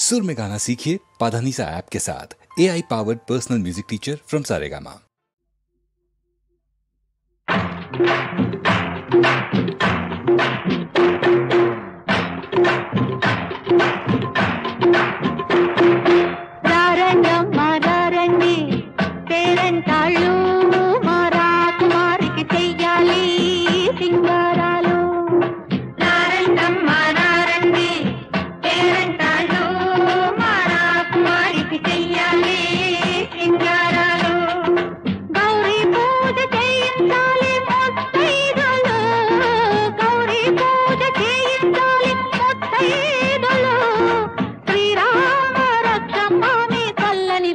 सुर में गाना सीखिए पाधानीसा ऐप के साथ। AI powered personal music teacher from Saregama.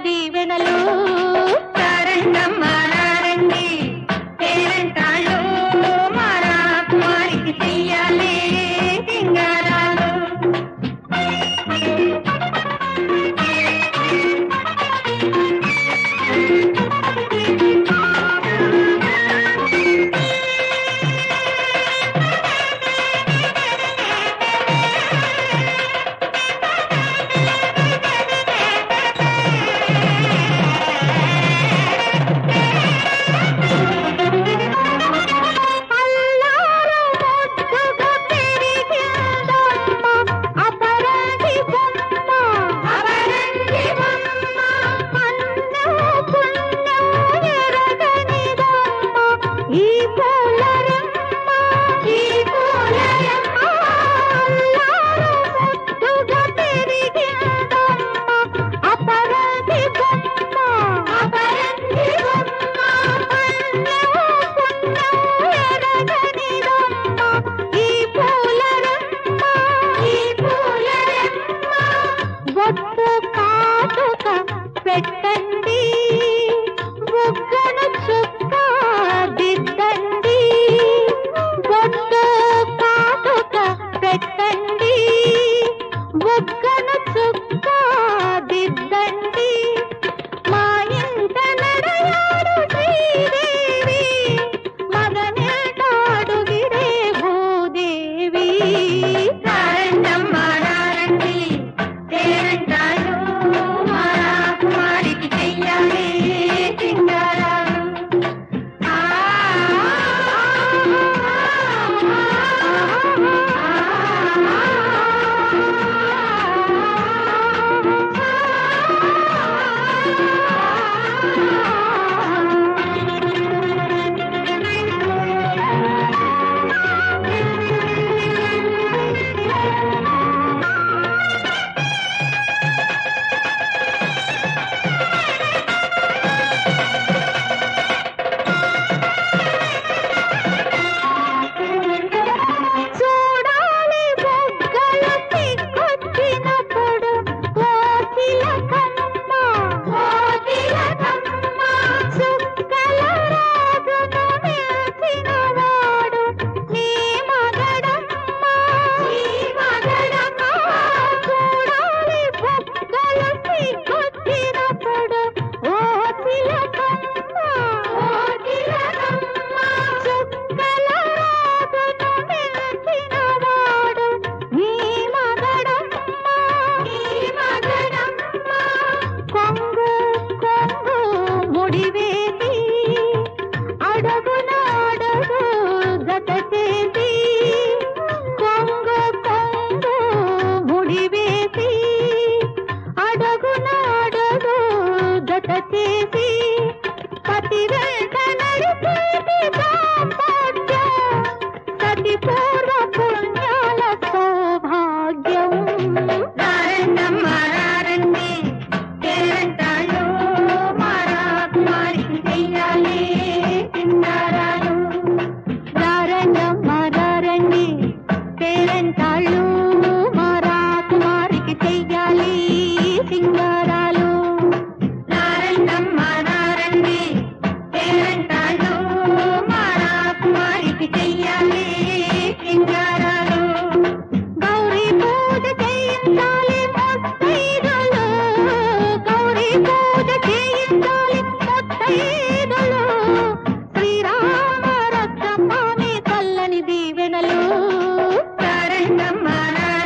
దీవెనలు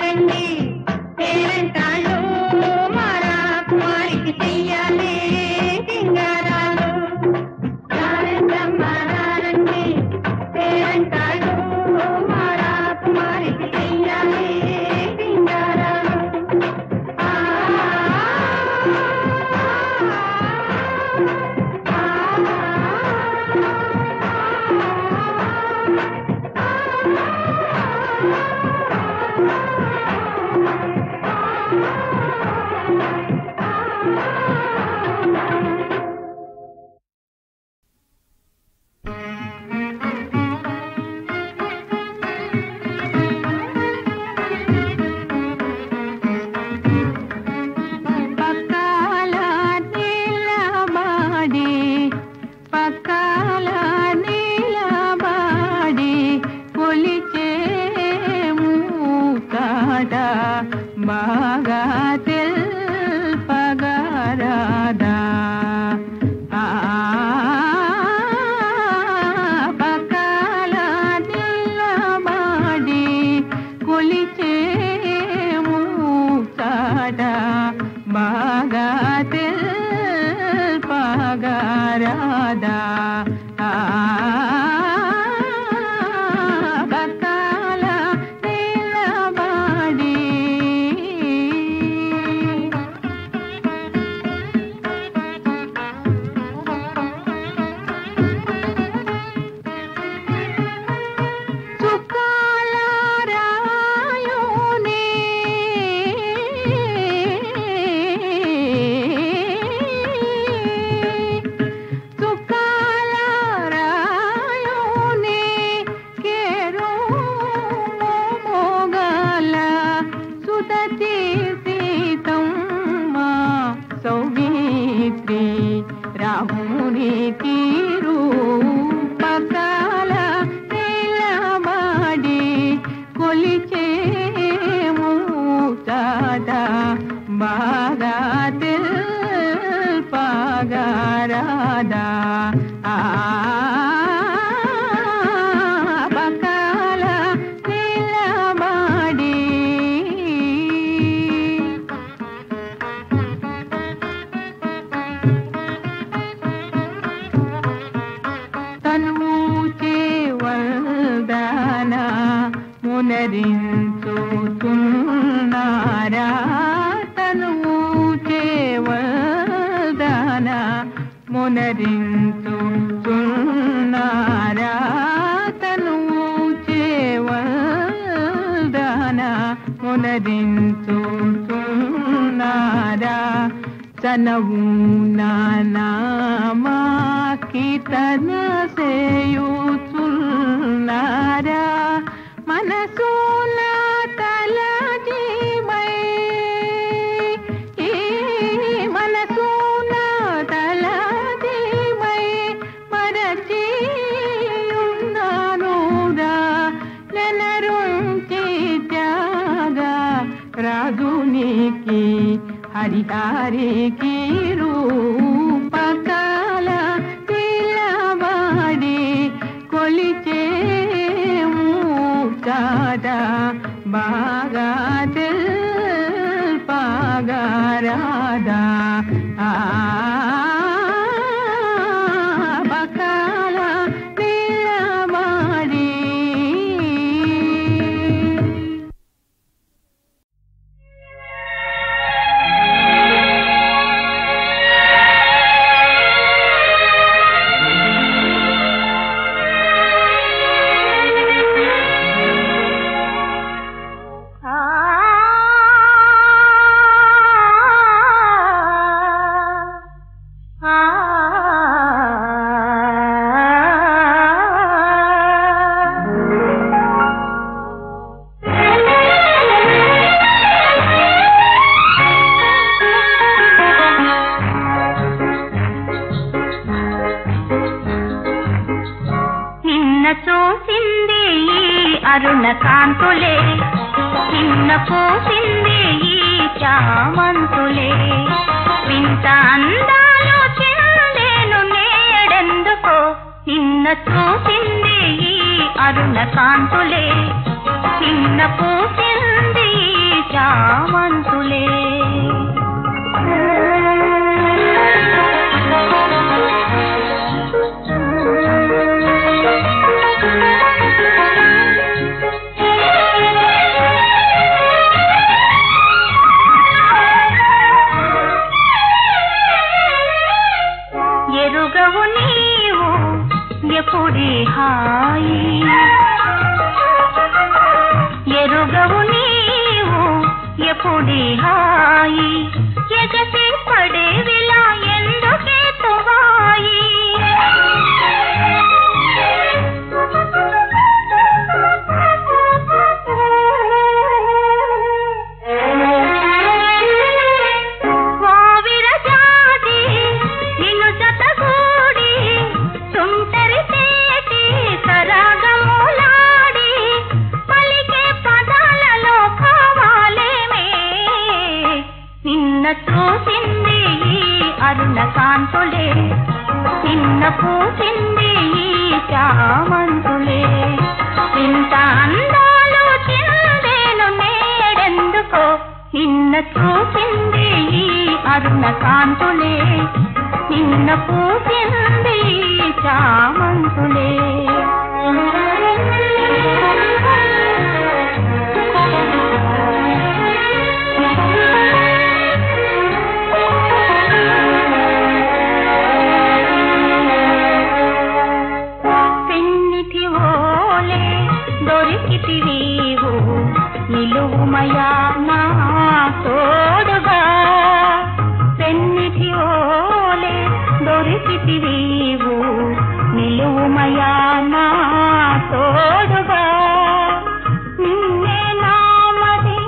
రండి పేరెంటాళ్ళు చాట బాగా తెల్పగరాదా బకాల నిలబడి సౌమిత్రి రామునికి రూపకాల నిలబడి కొలిచేము చాట బాగా తెల్పగరాదా బకాల నిలబడి మునరించుతున్నారా తనువు చేవదన మునరించుతున్నారా తనువు చేవదన మునరించుతున్నారా చనవు నామా కీర్తన సేయుచున్నారా మనసున తలజీమై మనసున తలజీమై మరచియున్నానురా నెనరుంచి త్యాగా రాజునికి హరిహరికి రూపకాల నిలబడి కొలిచేము చాట బాగా తెల్పగరాదా బకాల నిలబడి చూసింది అరుణ కాంతులే చిన్న పూసింది ఈ చామంతులే వింత అందాలు చిందేను నేడెందుకో నిన్న చూసింది ఈ అరుణ కాంతులే చిన్న పూసింది ఈ చామంతులే ఎరుగవు నీవు ఎప్పుడే హాయి ఎరుగవు నీవు ఎప్పుడే హాయి ఎగసి పడే విలా ఎందుకే తువాయి చూసింది అరుణ కాంతులే చిన్న పూసింది చామంతులే ఇంత అందాలు చిందేను నేడెందుకో నిన్న చూసింది ఈ అరుణ కాంతులే, నిన్న పూసింది ఈ చామంతులే. పెన్నిటి ఓలే దొరికితివీవు, నిలువుమయా నా తోడుగా. పెన్నిటి ఓలే దొరికితివీవు, నిలువుమయా నా తోడుగా. నిన్నే నామది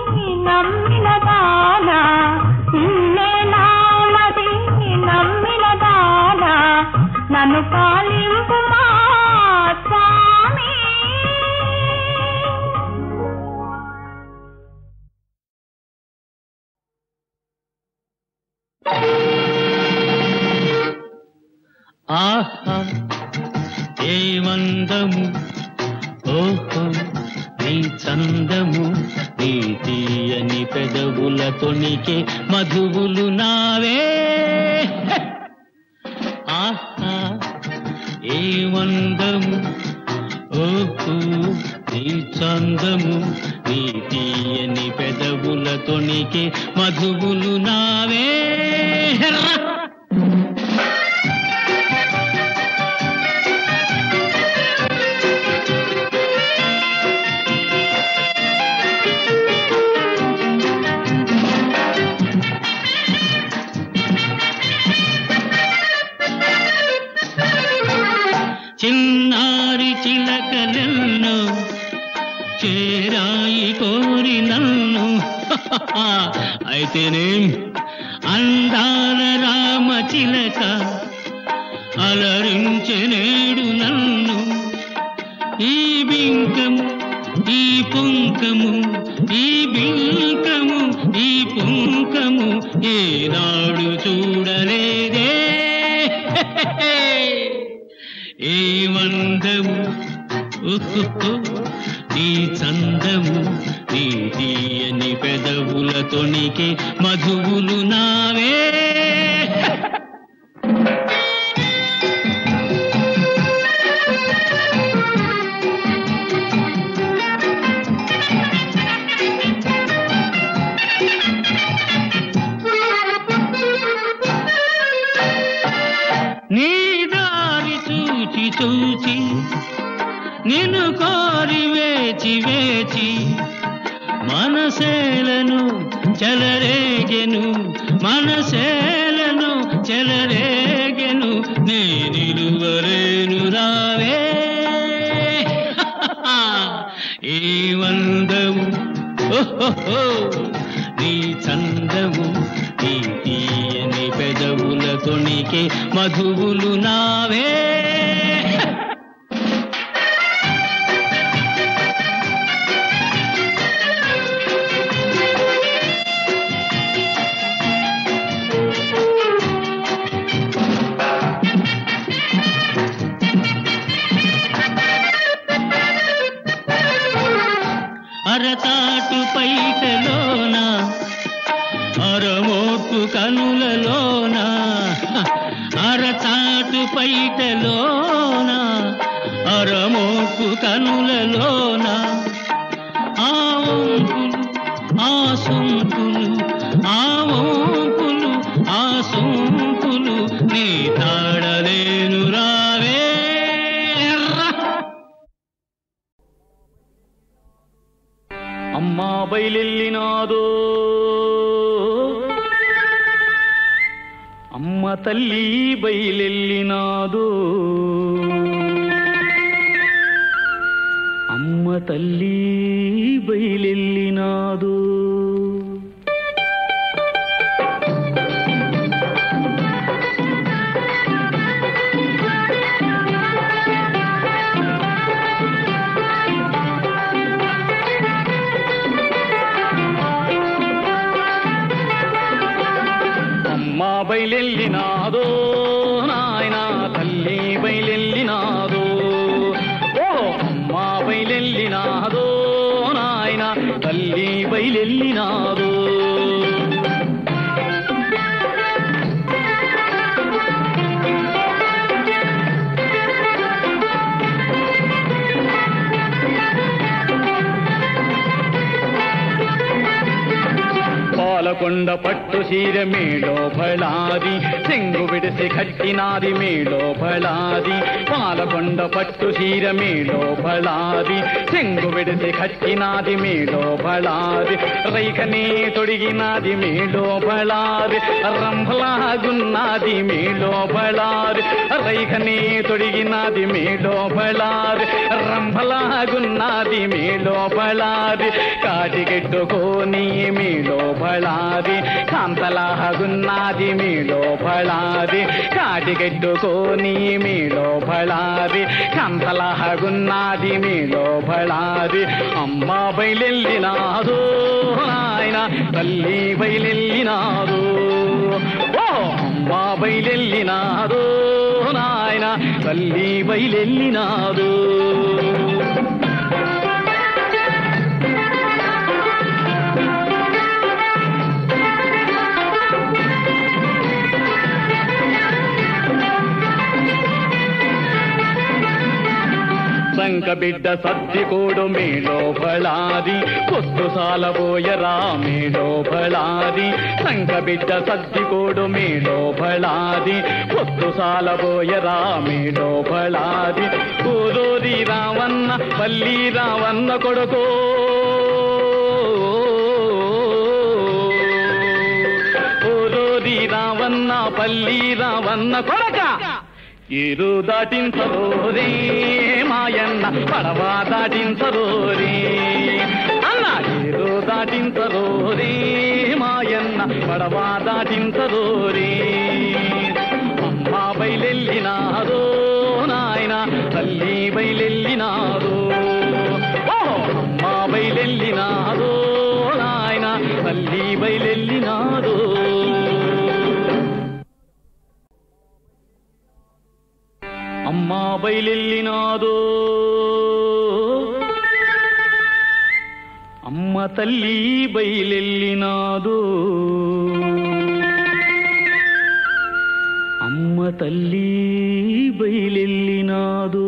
నమ్మిన దానా, నిన్నే నామది నమ్మిన దానా, నన్ను పాలింపు మా స్వామి. ఆహా ఏ మందము, ఓహో నీ చందము, నీ తీయని పెదవుల తొణికే మధువులు నావే. ఆహా ఏ మందము, ఓహో నీ చందము, నీ తీయని పెదవుల తొణికే మధువులు నావే. చిన్నారి చిలకలెన్నో చేరాయి కోరి నన్ను, అయితేనేం అందాల రామ చిలక అలరించె నేడు నన్ను. ఈ బింకము ఈ పుంకము, ఈ బింకము ఈ పుంకము ఏనాడు చూడలేదే. ఏ మందము, నీ చందము, నీ తీయని పెదవుల తొణికే మధువులు నావే. నీ దారి చూచి చూచి, నిన్ను కోరి వేచి వేచి, మనసేలను చెలరేగెను, మనసేలను చెలరేగెను, నే నిలువరేను రావే. ఏ వందము, ఓహో నీ చందము, నీ తీయని పెదవుల తొణికే మధువులు నావే. అరతాటు పైటలోన, అరమోటు కనులలోన, అరతాటు పైటలోన, అరమోటు కనులలోన, ఆ వంపులు ఆ సొంపులు, ఆ వంపులు ఆ సొంపులు నీ తాడలేను రావే. అమ్మా బయలెల్లినాదో, అమ్మ తల్లి బయలెల్లినాదో, అమ్మ తల్లి బయలెల్లినాదో. బయలెల్లినాదో నాయన తల్లి బయలెల్లినాదో, ఓ అమ్మ బయలెల్లినాదో నాయన తల్లి బయలెల్లినాదో. పట్టు చీర మేలో ఫళాది చెంగు విడిసి కట్టినాది మేలో ఫళాది పాలకొండ పట్టు చీర మేలో ఫళాది చెంగు విడిసి కట్టినాది మేలో ఫళాది రైకనే తొడిగినాది మేలో ఫళాది రంభలాగున్నది మేలో ఫళాది రైకనే తొడిగినాది మేలో ఫళాది రంభలాగున్నది మేలో ఫళాది కాటిగెట్టుకోని మేలో ఫళాది కాంతలాగున్నది మేలో ఫళాది కాటిగెట్టుకోని మేలో ఫళాది కాంతలాగున్నది మేలో ఫళాది అమ్మ బయలెల్లినాదో నాయన తల్లి బయలెల్లినాదో ఓ అమ్మ బయలెల్లినాదో నాయన తల్లి బయలెల్లినాదో సంక బిడ్డ సద్దికోడు మేలో ఫళాది పొత్తు సాలబోయరా మేలో ఫళాది సంక బిడ్డ సద్దికోడు మేలో ఫళాది పొత్తు సాలబోయరా మేలో ఫళాది ఓరోరి రావన్న పల్లి రావన్న కొడుకో ఓరోరి రావన్న పల్లి రావన్న కొడక ఏరు దాటించరోరే మాయన్న పడవ దాటించరోరే అన్న ఏరు దాటించరోరే మాయన్న పడవ దాటించరోరే అమ్మ బయలెల్లినాదో నాయన తల్లి బయలెల్లినాదో ఓహో అమ్మ బయలెల్లినాదో నాయన తల్లి బయలెల్లినాదో అమ్మా బయలెల్లినాదో అమ్మ తల్లి బయలెల్లినాదో అమ్మ తల్లి బయలెల్లినాదో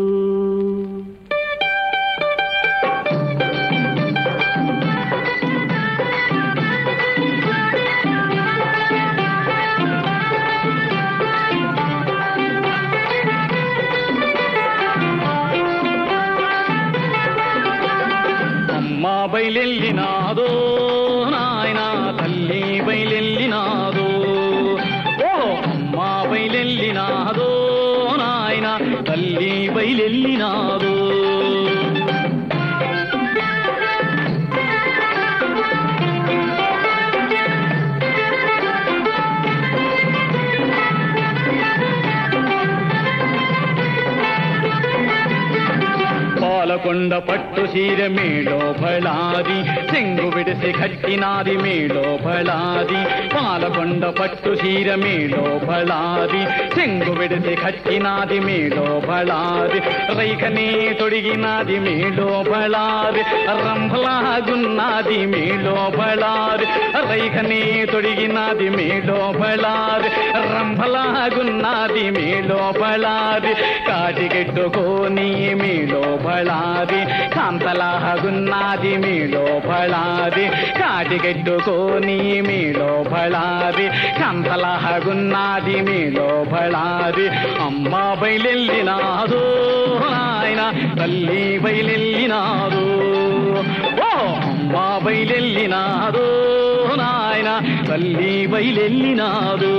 బయలెల్లినాదో నాయన తల్లి బయలెల్లినాదో ఓ అమ్మ బయలెల్లినాదో నాయన తల్లి బయలెల్లినాదో పాలకొండ పట్టు చీర మేలో ఫళాది చెంగు విడిసి కట్టినాది మేలో ఫళాది పాలకొండ పట్టు చీర మేలో ఫళాది చెంగు విడిసి కట్టినాది మేలో ఫళాది రైకనే తొడిగినాది మేలో ఫళాది రంభలాగున్నది మేలో ఫళాది రైకనే తొడిగినాది మేలో ఫళాది రంభలాగున్నది మేలో ఫళాది కాటిగెట్టుకోని మేలో ఫళాది కాంతలాగున్నది మేలో ఫళాది కాటిగెట్టుకోని మేలో ఫళాది కాంతలాగున్నది మేలో ఫళాది అమ్మ బయలెల్లినాదో నాయన తల్లి బయలెల్లినాదో ఓ అమ్మ బయలెల్లినాదో నాయన తల్లి బయలెల్లినాదో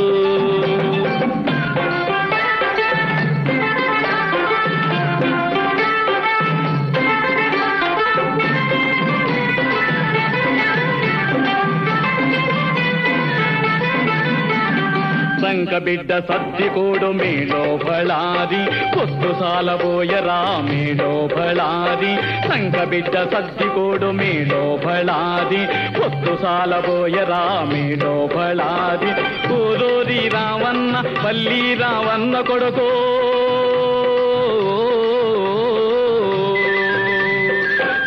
సంక బిడ్డ సద్దికోడు మేలో ఫళాది పొత్తు సాలబోయరా మేలో ఫళాది సంక బిడ్డ సద్దికోడు మేలో ఫళాది పొత్తు సాలబోయరా మేలో ఫళాది ఓరోరి రావన్న పల్లి రావన్న కొడుకో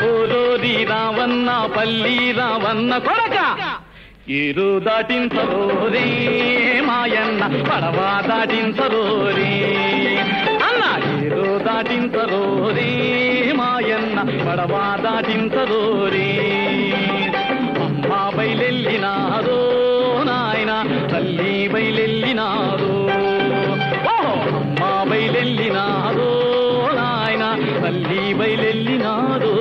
ఓరోరి రావన్న పల్లి రావన్న కొడక ఏరు దాటించరోరే మాయన్న పడవ దాటించరోరే అన్న ఏరు దాటించరోరే మాయన్న పడవ దాటించరోరే అమ్మ బయలెల్లినాదో నా తల్లి బయలెల్లినాదో అమ్మ బయలెల్లినాదో నాయన తల్లి బయలెల్లినాదో.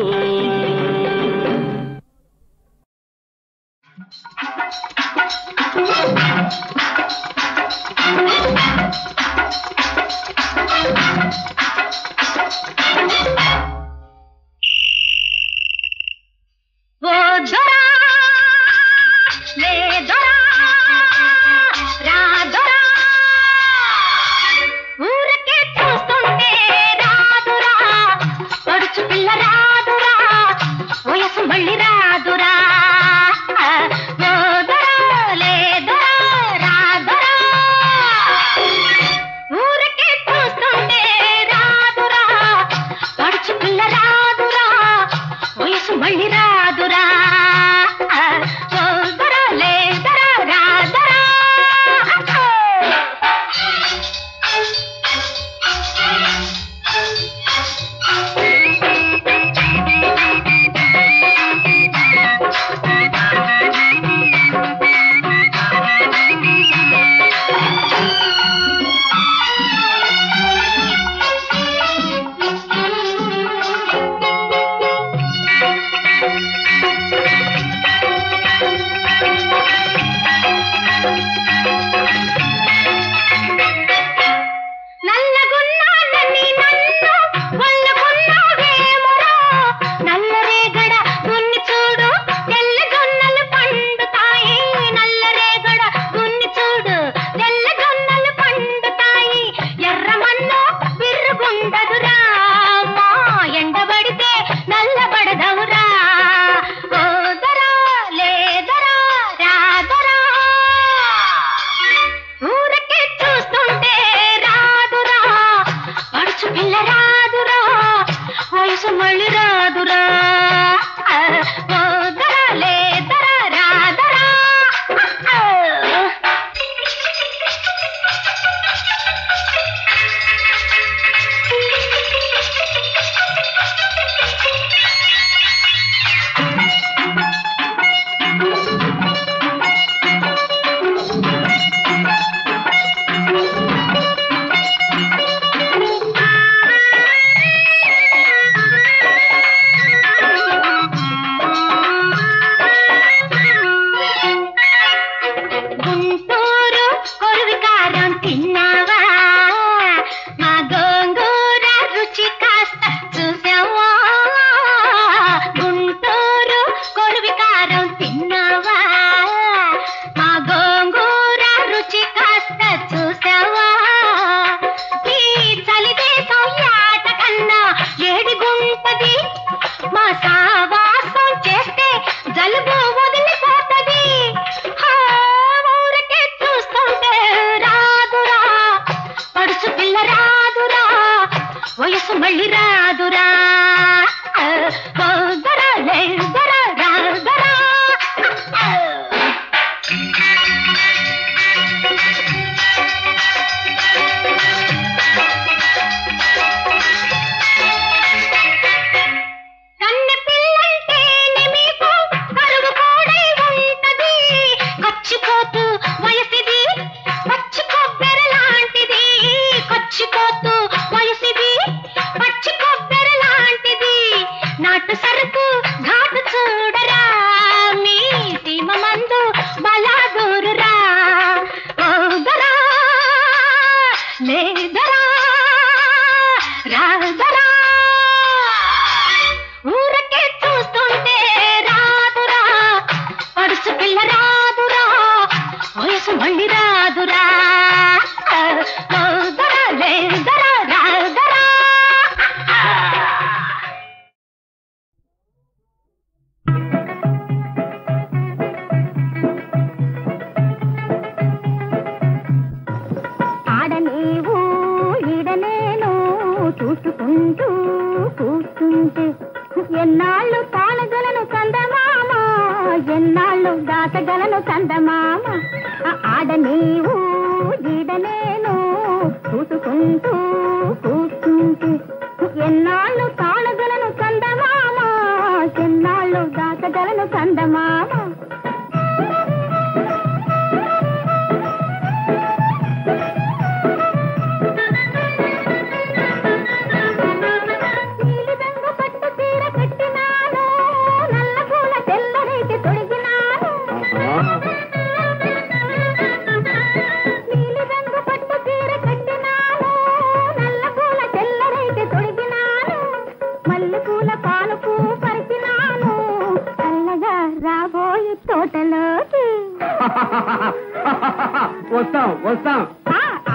వస్తాం వస్తాం.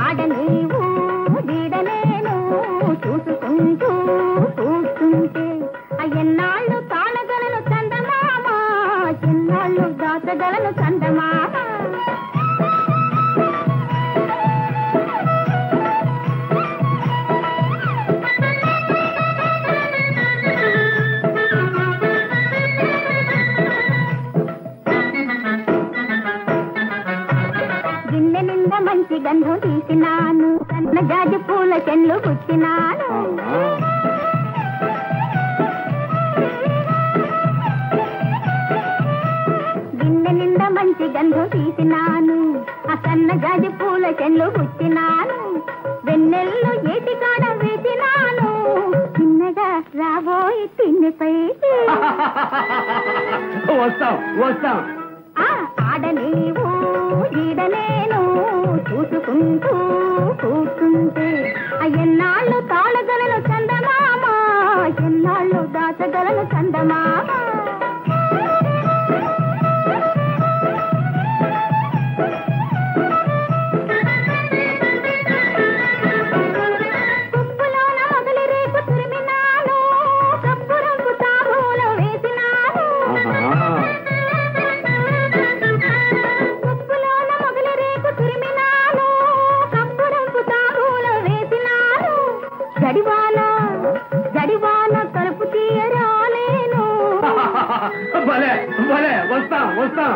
ఆడ నీవు వీడ నేను చూసుకుంటూ కూర్చుంటే ఎన్నాళ్ళు తాళగలను చందమామ, ఎన్నాళ్ళు దాచగలను చందమామ. మంచి గంధం తీసినాను, కన్న జాజి పూల చెన్లు గుచ్చినాను. గిన్నె నిండా మంచి గంధం తీసినాను, ఆ సన్న జాజి పూల చెన్లు గుచ్చినాను. వెన్నెల్లో ఏటి కాడ వేసినాను, చిన్నగా రాబోయి తిన్నెపై. వస్తాం వస్తాం. ఆడ నీవు ఈడ నేను చూసుకుంటూ కూర్చుంటే ఎన్నాళ్ళు తాళగలను చందమామ, ఎన్నాళ్ళు దాచగలను చందమామ. కుప్పులోన మొదలి రేపు తురిమినాను, కప్పురంపు తాబూలో వేసినాను. జడివాన కలుపు తీయరాలేను. భలే భలే వస్తాం వస్తాం.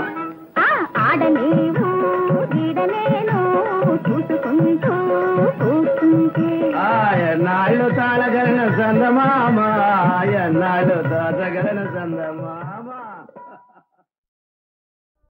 ఆడ నీవు ఈడ నేను చూసుకుంటూ కూర్చుంటే ఎన్నాళ్ళు తాళగలను చందమామ, ఎన్నాళ్ళు దాచగలను చందమామ.